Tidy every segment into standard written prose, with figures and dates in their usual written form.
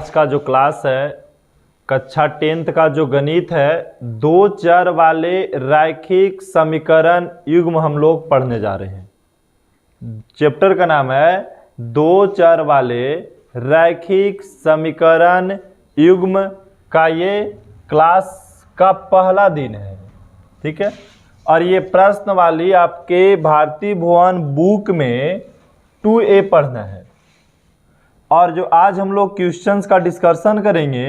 आज का जो क्लास है कक्षा 10th का जो गणित है, दो चर वाले रैखिक समीकरण युग्म हम लोग पढ़ने जा रहे हैं। चैप्टर का नाम है दो चर वाले रैखिक समीकरण युग्म का ये क्लास का पहला दिन है, ठीक है। और ये प्रश्न वाली आपके भारतीय भुवन बुक में 2A पढ़ना है। और जो आज हम लोग क्वेश्चंस का डिस्कशन करेंगे,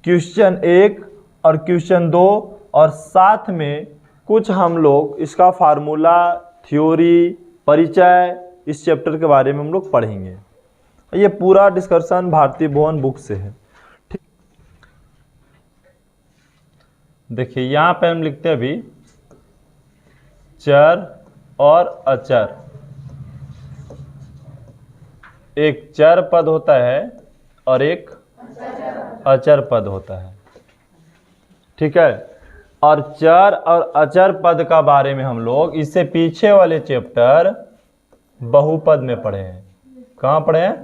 क्वेश्चन 1 और क्वेश्चन 2, और साथ में कुछ हम लोग इसका फार्मूला, थ्योरी, परिचय, इस चैप्टर के बारे में हम लोग पढ़ेंगे। ये पूरा डिस्कशन भारतीय भुवन बुक से है। ठीक, देखिए यहाँ पे हम लिखते हैं अभी चर और अचर। एक चर पद होता है और एक अचर पद होता है, ठीक है। और चर और अचर पद का बारे में हम लोग इससे पीछे वाले चैप्टर बहुपद में पढ़े हैं। कहाँ पढ़े हैं?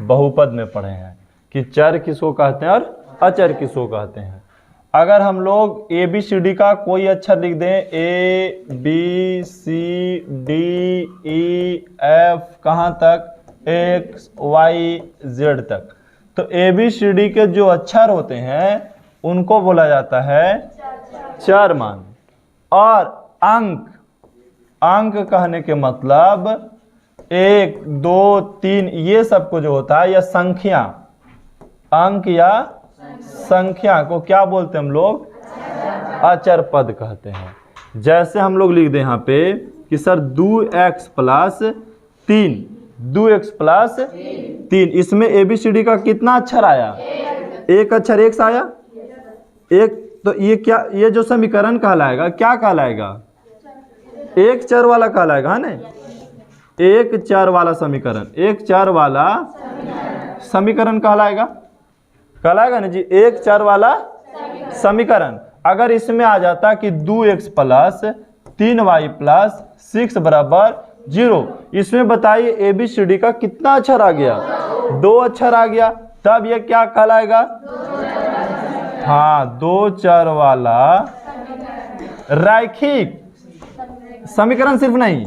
बहुपद में पढ़े हैं कि चर किसको कहते हैं और अचर किसको कहते हैं। अगर हम लोग ABCD का कोई अक्षर लिख दें, ABCDEF कहाँ तक, XYZ तक, तो ABCD के जो अक्षर होते हैं उनको बोला जाता है चर मान। और अंक कहने के मतलब 1, 2, 3 ये सबको जो होता है, या संख्या, अंक या संख्या को क्या बोलते हैं हम लोग? अचर पद कहते हैं। जैसे हम लोग लिख दें यहाँ पे कि sir 2x plus 3, 2x plus 3, इसमें ABCD का कितना अक्षर आया? एक अक्षर x आया, एक। तो ये क्या, ये जो समीकरण कहलाएगा क्या कहलाएगा? एक चर वाला कहलाएगा, है ना। एक चर वाला समीकरण, एक चर वाला समीकरण कहलाएगा ना जी, एक चर वाला समीकरण। अगर इसमें आ जाता कि 2x प्लस 3y प्लस 6 बराबर 0, इसमें बताइए ABCD का कितना अक्षर आ गया? 2 अक्षर आ गया, तब ये क्या कहलाएगा? हाँ, दो चर वाला रैखिक समीकरण, सिर्फ नहीं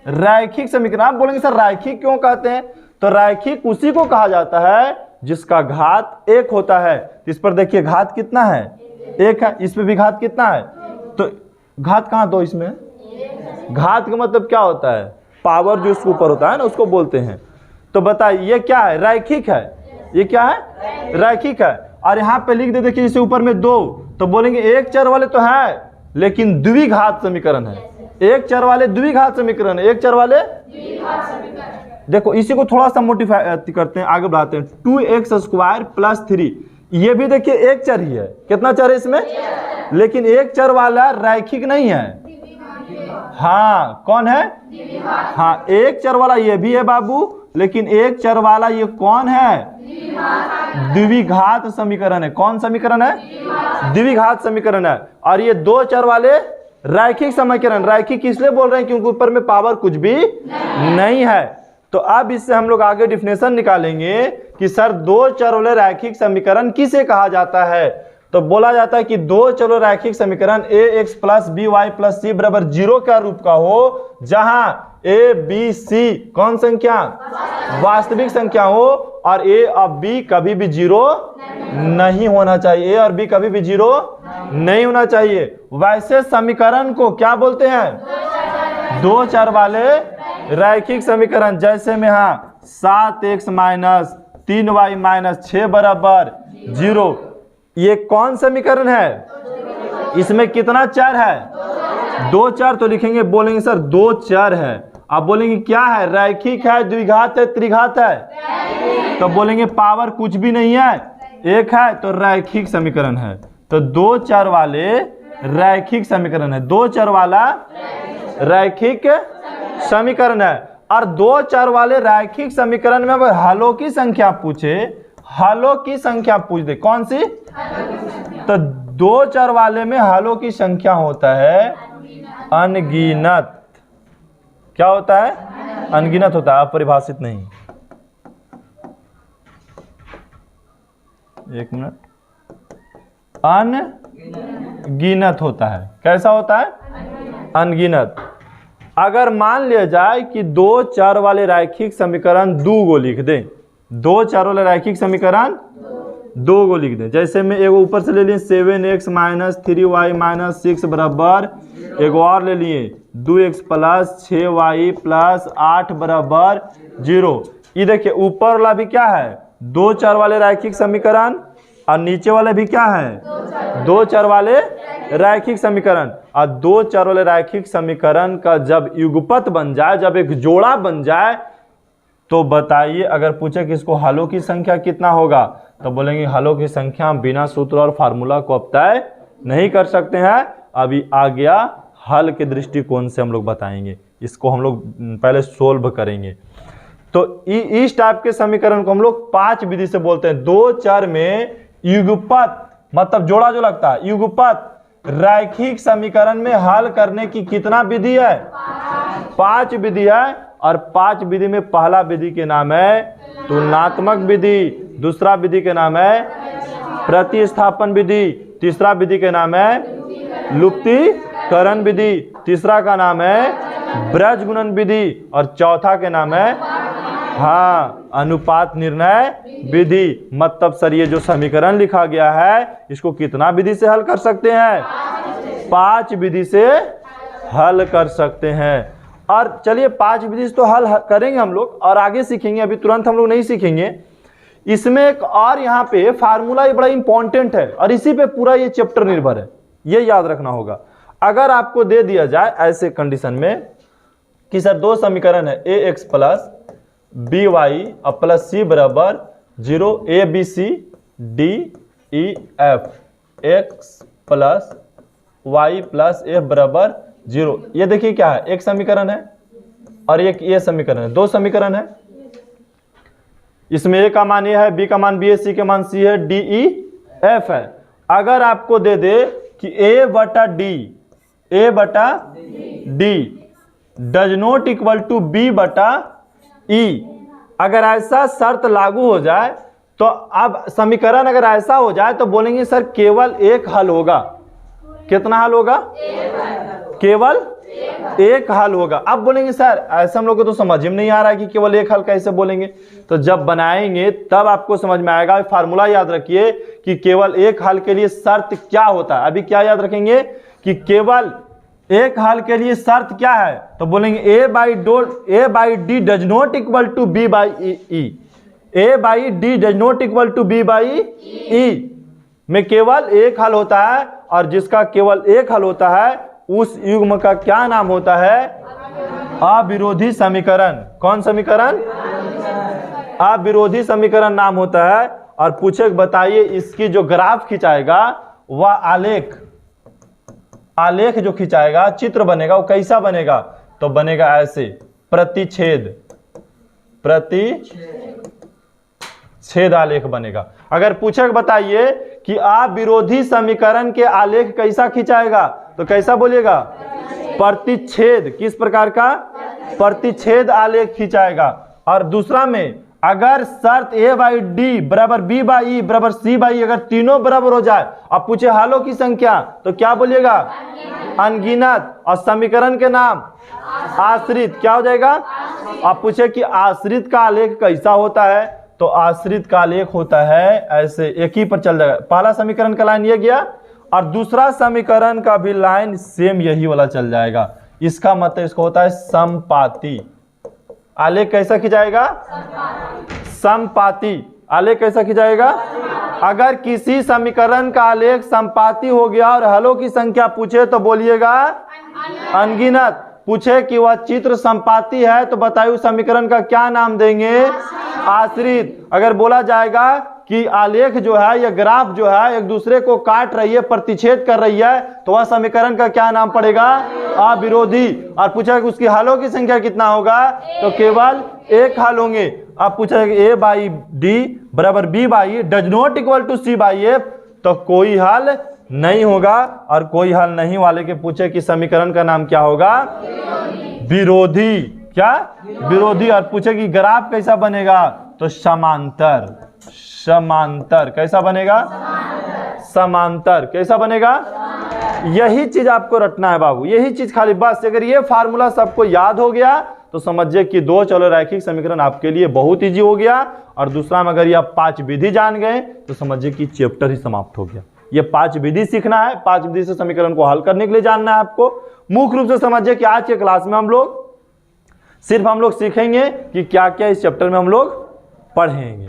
रैखिक समीकरण। आप बोलेंगे सर रैखिक क्यों कहते हैं? तो रैखिक उसी को कहा जाता है जिसका घात 1 होता है। इस पर देखिए घात कितना है? 1 है। इस पे भी घात कितना है? तो घात कहाँ दो इसमें? घात का मतलब क्या होता है? पावर जो उसके ऊपर होता है ना, उसको बोलते हैं। तो बताइए ये क्या है? रैखिक है। ये क्या है? रैखिक है। और यहाँ पे लिख दे, देखिए इसे ऊपर में 2, तो बोलेंगे एक चर वाले तो है लेकिन द्विघात समीकरण है। एक चर वाले द्विघात समीकरण है, एक चर वाले देखो इसी को थोड़ा सा मोडिफाई करते हैं, आगे बढ़ाते हैं। 2x² प्लस 3, ये भी देखिए एक चर ही है। कितना चर है इसमें? लेकिन एक चर वाला रैखिक नहीं है। हाँ, कौन है? हाँ, एक चर वाला ये भी है बाबू, लेकिन एक चर वाला ये कौन है? द्विघात समीकरण है। कौन समीकरण है? द्विघात समीकरण है। और ये दो चर वाले रैखिक समीकरण। रैखिक इसलिए बोल रहे हैं क्योंकि ऊपर में पावर कुछ भी नहीं है। तो अब इससे हम लोग आगे डिफिनेशन निकालेंगे कि सर दो चर वाले रैखिक समीकरण किसे कहा जाता है। तो बोला जाता है कि दो चर वाले रैखिक समीकरण AX plus BY plus C बराबर 0 का रूप का हो, जहां A, B, C कौन संख्या? वास्तविक संख्या हो, और A और B कभी भी 0 नहीं होना चाहिए। A और B कभी भी 0 नहीं होना चाहिए। वैसे समीकरण को क्या बोलते हैं? दो चर वाले रैखिक समीकरण। जैसे में हाँ 7x माइनस 3y माइनस 6 बराबर 0, ये कौन समीकरण है? इसमें कितना चर है? दो चर। तो लिखेंगे, बोलेंगे सर दो चर है। आप बोलेंगे क्या है? रैखिक है, द्विघात है, त्रिघात है? तो बोलेंगे पावर कुछ भी नहीं है, एक है, तो रैखिक समीकरण है। तो दो चर वाले रैखिक समीकरण है। दो चर वाला रैखिक समीकरण है। और दो चर वाले रैखिक समीकरण में अगर हलों की संख्या पूछे, हलों की संख्या पूछ दे, कौन सी? तो दो चर वाले में हलों की संख्या होता है अनगिनत। क्या होता है? अनगिनत होता है, अपरिभाषित नहीं। एक मिनट, अनगिनत होता है। कैसा होता है? अनगिनत। अगर मान लिया जाए कि दो चर वाले रैखिक समीकरण दो गो लिख दें, दो चर वाले रैखिक समीकरण दो गो लिख दें, जैसे मैं एगो ऊपर से ले लिए 7x - 3y - 6 बराबर, एगो और ले लिए 2x + 6y + 8 बराबर 0। ये देखिए ऊपर वाला भी क्या है? दो चर वाले रैखिक समीकरण, और नीचे वाले भी क्या है? दो चर वाले रैखिक समीकरण। और दो चर वाले रैखिक समीकरण का जब युगपत बन जाए, जब एक जोड़ा बन जाए, तो बताइए, अगर पूछे कि इसको हलों की संख्या कितना होगा, तो बोलेंगे हलों की संख्या हम बिना सूत्र और फार्मूला को अब तय नहीं कर सकते हैं। अभी आ गया हल के दृष्टिकोण से हम लोग बताएंगे, इसको हम लोग पहले सोल्व करेंगे। तो इस टाइप के समीकरण को हम लोग 5 विधि से बोलते हैं। दो चर में युगपत मतलब जोड़ा जो लगता है, युगपत रैखिक समीकरण में हल करने की कितना विधि है? 5 विधि है। और 5 विधि में पहला विधि के नाम है तुलनात्मक विधि, दूसरा विधि के नाम है प्रतिस्थापन विधि, तीसरा विधि के नाम है लुप्तीकरण विधि, तीसरा का नाम है ब्रजगुणन विधि, और चौथा के नाम है अनुपात निर्णय विधि। मतलब सर ये जो समीकरण लिखा गया है इसको कितना विधि से हल कर सकते हैं? 5 विधि से हल कर सकते हैं। और चलिए 5 विधि से तो हल करेंगे हम लोग, और आगे सीखेंगे, अभी तुरंत हम लोग नहीं सीखेंगे। इसमें एक और यहाँ पे फार्मूला ये बड़ा इंपॉर्टेंट है, और इसी पे पूरा ये चैप्टर निर्भर है, ये याद रखना होगा। अगर आपको दे दिया जाए ऐसे कंडीशन में कि सर दो समीकरण है ax + by + c बराबर 0, a b c d e f, x + y + f बराबर 0। ये देखिए क्या है, एक समीकरण है और एक ये समीकरण है, दो समीकरण है। इसमें a का मान ये है, b का मान b है, c का मान c है, d e f है। अगर आपको दे दे कि a बटा d does not equal to b बटा e, अगर ऐसा शर्त लागू हो जाए, तो अब समीकरण अगर ऐसा हो जाए तो बोलेंगे सर केवल एक हल होगा। कितना हल होगा? केवल एक हल होगा। अब बोलेंगे सर ऐसा हम लोग को तो समझ में नहीं आ रहा है कि केवल एक हल कैसे बोलेंगे। तो जब बनाएंगे तब आपको समझ में आएगा। फार्मूला याद रखिए कि केवल एक हल के लिए शर्त क्या होता है। अभी क्या याद रखेंगे कि केवल एक हल के लिए शर्त क्या है, तो बोलेंगे a by d does not equal to b by e, a by d does not equal to b by e में केवल एक हल होता है, और जिसका केवल एक हल होता है उस युग्म का क्या नाम होता है? अविरोधी समीकरण। कौन समीकरण? अविरोधी समीकरण नाम होता है। और पूछे बताइए इसकी जो ग्राफ खिंचाएगा वह आलेख जो खिंचाएगा, चित्र बनेगा, वो कैसा बनेगा? तो बनेगा ऐसे, प्रतिच्छेद आलेख बनेगा। अगर पूछे बताइए कि अविरोधी समीकरण के आलेख कैसा खिंचाएगा, तो कैसा बोलिएगा? प्रतिच्छेद। किस प्रकार का? प्रतिच्छेद आलेख खिंचाएगा। और दूसरा में अगर शर्त a by d बराबर b by e बराबर c by e अगर तीनों बराबर हो जाए, अब पूछे हलों की संख्या, तो क्या बोलिएगा? अनगिनत। और समीकरण के नाम आश्रित। क्या हो जाएगा? अब पूछे कि आश्रित का आलेख कैसा होता है, तो आश्रित का आलेख होता है ऐसे, एक ही पर चल जाएगा। पहला समीकरण का लाइन ये गया और दूसरा समीकरण का भी लाइन सेम यही वाला चल जाएगा। इसका मतलब इसको होता है समपाती। आलेख कैसा खिंचाएगा? समपाती। आलेख कैसा खिंचाएगा? अगर किसी समीकरण का आलेख समपाती हो गया और हलों की संख्या पूछे तो बोलिएगा अनगिनत। पूछे कि वह चित्र समपाती है तो बताइए उस समीकरण का क्या नाम देंगे? आश्रित। अगर बोला जाएगा कि आलेख जो है या ग्राफ जो है एक दूसरे को काट रही है, प्रतिच्छेद कर रही है, तो वह समीकरण का क्या नाम पड़ेगा? अविरोधी। और पूछा कि उसकी हलों की संख्या कितना होगा, तो केवल एक हल होंगे। अब पूछा कि a by d बराबर b by e does not equal to c by f, तो कोई हल नहीं होगा। और कोई हल नहीं वाले के पूछे कि समीकरण का नाम क्या होगा? विरोधी। क्या? विरोधी। और पूछे कि ग्राफ कैसा बनेगा, तो समांतर। समांतर। कैसा बनेगा? समांतर। कैसा बनेगा? यही चीज आपको रटना है बाबू, यही चीज खाली बस। अगर ये फार्मूला सबको याद हो गया तो समझिए कि दो चलो रैखिक समीकरण आपके लिए बहुत इजी हो गया। और दूसरा में अगर ये आप 5 विधि जान गए तो समझिए कि चैप्टर ही समाप्त हो गया। ये 5 विधि सीखना है, 5 विधि से समीकरण को हल करने के लिए जानना है आपको। मुख्य रूप से समझिए कि आज के क्लास में हम लोग सीखेंगे कि क्या क्या इस चैप्टर में हम लोग पढ़ेंगे।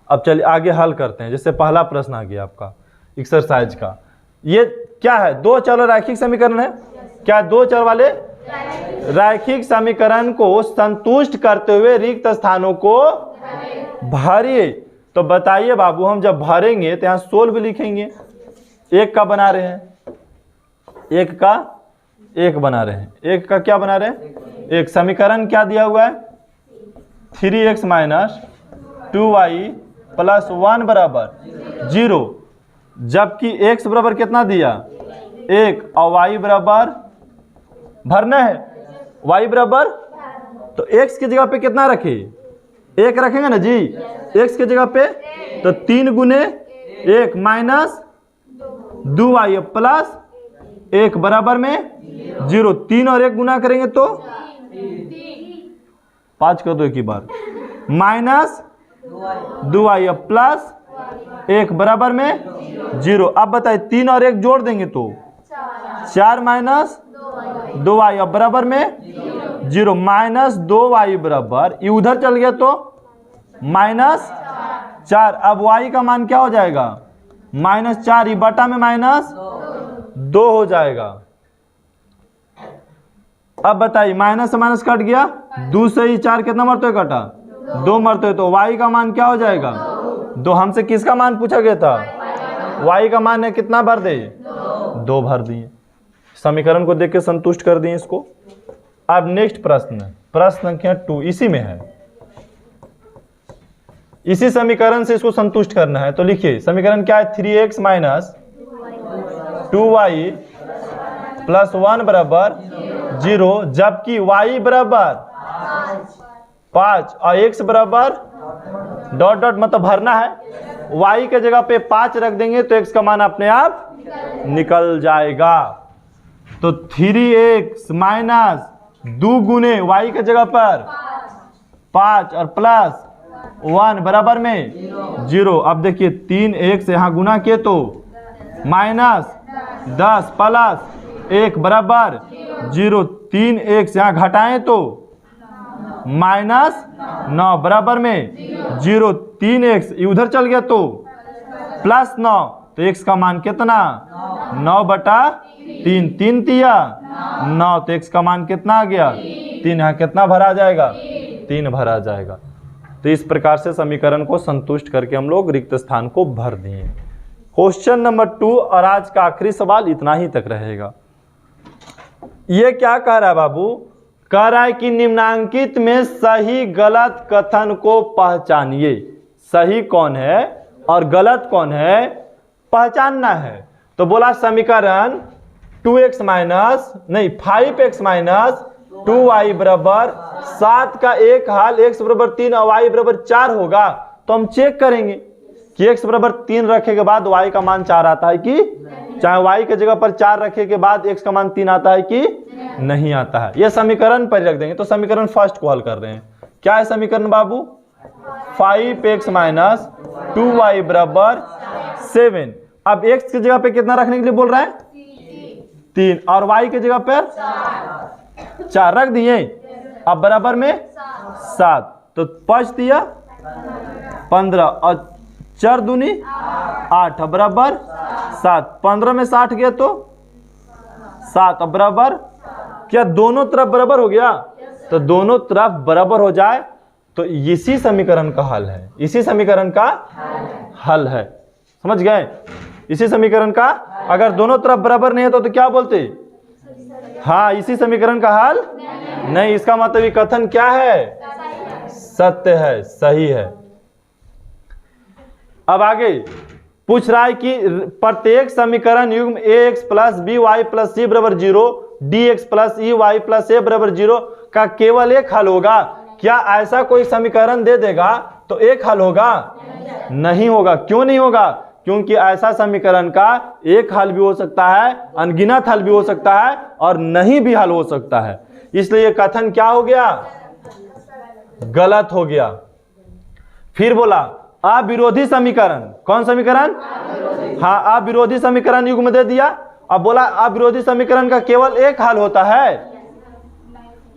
अब चलिए आगे हल करते हैं। जैसे पहला प्रश्न आ गया आपका एक्सरसाइज का, ये क्या है? दो चलो रैखिक समीकरण है। क्या दो चर वाले रैखिक समीकरण को संतुष्ट करते हुए रिक्त स्थानों को भरिए। तो बताइए बाबू, हम जब भरेंगे तो यहां सोल्व लिखेंगे। एक का बना रहे हैं, एक का एक बना रहे हैं, एक का क्या बना रहे हैं? एक। समीकरण क्या दिया हुआ है? 3x - 2y + 1 बराबर 0, जबकि x बराबर कितना दिया? 1 और y बराबर भरना है, y बराबर, तो x की जगह पे कितना रखे? 1 रखेंगे ना जी, x की जगह पे। तो 3 गुने 1 माइनस 2y प्लस 1 बराबर में 0। 3 और 1 गुना करेंगे तो 5 कर दो एक ही बार, माइनस 2y प्लस 1 बराबर में 0। अब बताइए 3 और 1 जोड़ देंगे तो 4 माइनस 2y बराबर में 0, माइनस 2y बराबर, ये उधर चल गया तो -4। अब y का मान क्या हो जाएगा? -4, ये बटा में -2 हो जाएगा। अब बताइए माइनस से माइनस कट गया, 2 से ही 4 कितना मरते कटा? 2 मरते, तो y का मान क्या हो जाएगा? 2। हमसे किसका मान पूछा गया था? y का मान है कितना भर दे? 2 भर दिए। समीकरण को देख के संतुष्ट कर दिए इसको। अब नेक्स्ट प्रश्न, प्रश्न संख्या 2 इसी में है, इसी समीकरण से इसको संतुष्ट करना है। तो लिखिए समीकरण क्या है? 3x - 2y + 1 बराबर 0, जबकि y बराबर 5 और x बराबर ... मतलब भरना है। y के जगह पे 5 रख देंगे तो x का मान अपने आप निकल जाएगा। तो 3x - 2 गुने y के जगह पर 5 और प्लस 1 बराबर में 0। अब देखिए 3x यहाँ गुना किए तो -10 प्लस 1 बराबर 0। 3x यहाँ घटाएं तो -9 बराबर में 0। 3x उधर चल गया तो +9, तो x का मान कितना? 9/3। 3 तिया 9, तो x का मान कितना आ गया? 3। यहाँ कितना भरा जाएगा? 3 भरा जाएगा। तो इस प्रकार से समीकरण को संतुष्ट करके हम लोग रिक्त स्थान को भर दिए। क्वेश्चन नंबर 2 और आज का आखिरी सवाल इतना ही तक रहेगा। ये क्या कह रहा है बाबू? कह रहा है कि निम्नांकित में सही गलत कथन को पहचानिए। सही कौन है और गलत कौन है पहचानना है। तो बोला समीकरण 5x - 2y बराबर 7 का एक हाल x बराबर 3 और y बराबर 4 होगा। तो हम चेक करेंगे कि x बराबर 3 रखे के बाद y का मान 4 आता है कि, चाहे y के जगह पर 4 रखे के बाद x का मान 3 आता है कि नहीं आता है। यह समीकरण पर रख देंगे। तो समीकरण फर्स्ट को हल कर रहे हैं। क्या है समीकरण बाबू? 5x - 2y बराबर 7। अब x की जगह पे कितना रखने के लिए बोल रहा है? 3, और y की जगह पर 4 रख दिए। अब बराबर में 7, तो 5 दिया 15 और 4 दूनी 8 बराबर 7। 15 में 60 गया तो 7 बराबर, क्या दोनों तरफ बराबर हो गया? तो दोनों तरफ बराबर हो जाए तो इसी समीकरण का हल है। इसी समीकरण का हल है, समझ गए? इसी समीकरण का, अगर दोनों तरफ बराबर नहीं है तो क्या बोलते? हाँ, इसी समीकरण का हल नहीं। इसका मतलब ये कथन क्या है? सत्य है, सही है। अब आगे पूछ रहा है कि प्रत्येक समीकरण युग्म ax + by + c बराबर 0, dx + ey + a बराबर 0 का केवल एक हल होगा। क्या ऐसा कोई समीकरण दे देगा तो एक हल होगा? नहीं होगा। क्यों नहीं होगा? क्योंकि ऐसा समीकरण का एक हल भी हो सकता है, अनगिनत हल भी हो सकता है और नहीं भी हल हो सकता है। इसलिए ये कथन क्या हो गया? गलत हो गया। फिर बोला अविरोधी समीकरण। कौन समीकरण? हाँ, अविरोधी समीकरण युग्म दे दिया। अब बोला अविरोधी समीकरण का केवल एक हल होता है।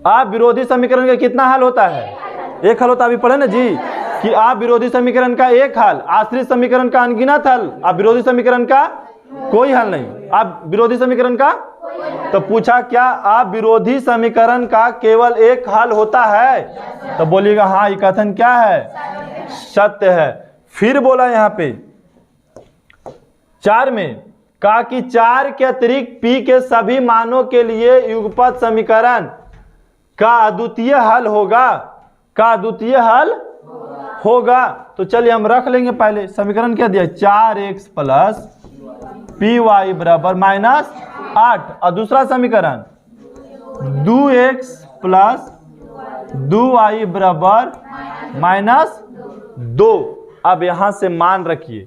अविरोधी समीकरण का कितना हल होता है? एक हल होता है। अभी पढ़े ना जी कि अविरोधी समीकरण का एक हल, आश्रित समीकरण का अनगिनत हल, अविरोधी समीकरण का कोई हल नहीं। अब विरोधी समीकरण का तो पूछा क्या अविरोधी समीकरण का केवल एक हल होता है? तो बोलिएगा हाँ, ये कथन क्या है? सत्य है। फिर बोला यहाँ पे 4 में कहा कि 4 के अतिरिक्त p के सभी मानों के लिए युगपत समीकरण का अद्वितीय हल होगा। का अद्वितीय हल होगा। तो चलिए हम रख लेंगे। पहले समीकरण क्या दिया? 4x प्लस py बराबर -8। और दूसरा समीकरण 2x प्लस 2y बराबर -2। अब यहां से मान रखिए।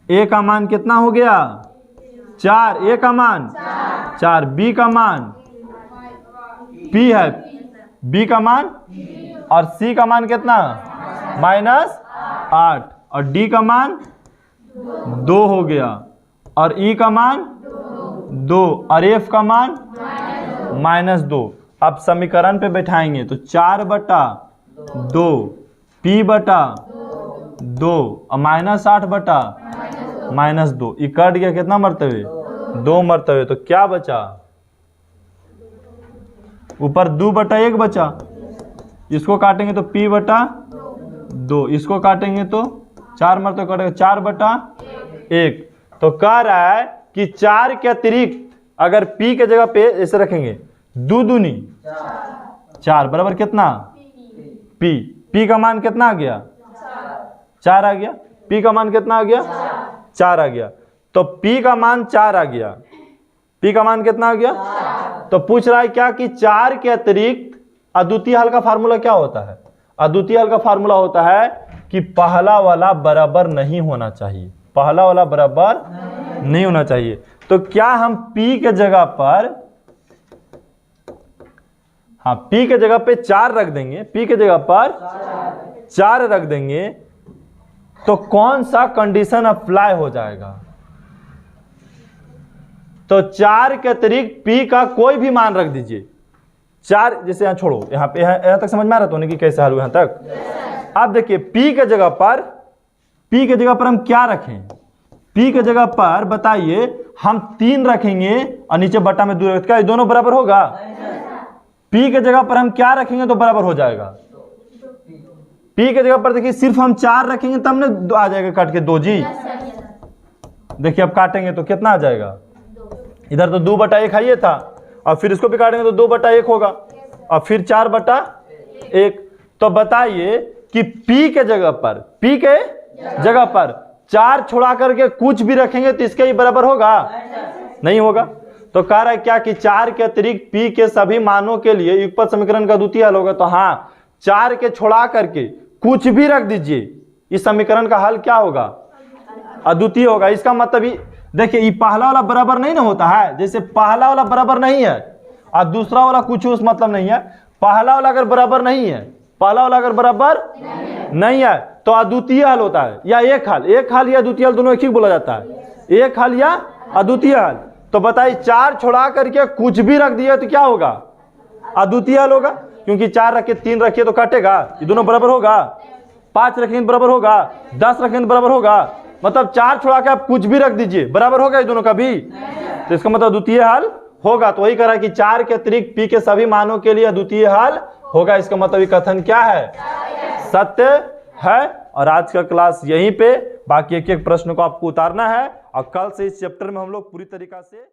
a का मान कितना हो गया? 4। a का मान 4, b का मान p है, b का मान और c का मान कितना? -8 और d का मान 2 हो गया और e का मान 2 और f का मान -2। अब समीकरण पे बैठाएंगे तो 4/2 p बटा 2 और -8/-2। ये कट गया कितना मरतबे? 2 मरतबे। तो क्या बचा? ऊपर 2/1 बचा। इसको काटेंगे तो p/2, इसको काटेंगे तो 4 मरतबे कटेगा, 4/1। तो कह रहा है कि 4 के अतिरिक्त अगर p के जगह पे ऐसे रखेंगे 2 दूनी 4 बराबर कितना? p का मान कितना आ गया? 4 आ गया। p का मान कितना आ गया? 4 आ गया। तो p का मान 4 आ गया। p का मान कितना आ गया? तो पूछ रहा है क्या कि 4 के अतिरिक्त अद्वितीय हल का फार्मूला क्या होता है? अद्वितीय हल का फार्मूला होता है कि पहला वाला बराबर नहीं होना चाहिए। पहला वाला बराबर नहीं होना चाहिए। तो क्या हम p के जगह पर, हाँ p के जगह पे 4 रख देंगे, p के जगह पर 4 रख देंगे तो कौन सा कंडीशन अप्लाई हो जाएगा? तो 4 के अतिरिक्त p का कोई भी मान रख दीजिए। 4 जैसे यहाँ छोड़ो, यहाँ पे यहाँ तक समझ में आ रहा तो कि कैसे हल हुआ यहाँ तक। अब देखिए p के जगह पर हम क्या रखें? p के जगह पर बताइए हम 3 रखेंगे और नीचे बटा में 2 रखेंगे, क्या ये दोनों बराबर होगा? p के जगह पर हम क्या रखेंगे तो बराबर हो जाएगा? p के जगह पर देखिए सिर्फ हम 4 रखेंगे तब ना आ जाएगा काट के 2 जी। देखिए अब काटेंगे तो कितना आ जाएगा? इधर तो 2/1 है ये था और फिर इसको भी काटेंगे तो 2/1 होगा और फिर 4/1। तो बताइए कि p के जगह पर 4 छोड़ा करके कुछ भी रखेंगे तो इसके ही बराबर होगा? नहीं होगा। तो कह रहा है क्या कि 4 के अतिरिक्त p के सभी मानों के लिए युगपत समीकरण का अद्वितीय हल होगा। तो हाँ, 4 के छोड़ा करके कुछ भी रख दीजिए, इस समीकरण का हल क्या होगा? अद्वितीय होगा। इसका मतलब ही देखिए ये पहला वाला बराबर नहीं ना होता है। जैसे पहला वाला बराबर नहीं है और दूसरा वाला कुछ उस मतलब नहीं है। पहला वाला अगर बराबर नहीं है, पहला वाला अगर बराबर नहीं है तो अद्वितीय हल होता है या एक हल। एक हल या द्वितीय हल दोनों एक ही बोला जाता है, एक हल या अद्वितीय हल। तो बताइए 4 छोड़ा करके कुछ भी रख दिया तो क्या होगा? अद्वितीय हल होगा। क्योंकि 4 रखे 3 रखिए तो काटेगा, ये दोनों बराबर होगा। 5 रखेंगे तो बराबर होगा, 10 रखेंगे तो बराबर होगा। मतलब 4 छोड़ा के आप कुछ भी रख दीजिए, बराबर होगा ये दोनों का भी। तो इसका मतलब अद्वितीय हल होगा। तो वही कह रहा है कि 4 के अतिरिक्त p के सभी मानों के लिए अद्वितीय हल होगा। इसका मतलब ये कथन क्या है? सत्य है। और आज का क्लास यहीं पे, बाकी एक एक प्रश्न को आपको उतारना है और कल से इस चैप्टर में हम लोग पूरी तरीका से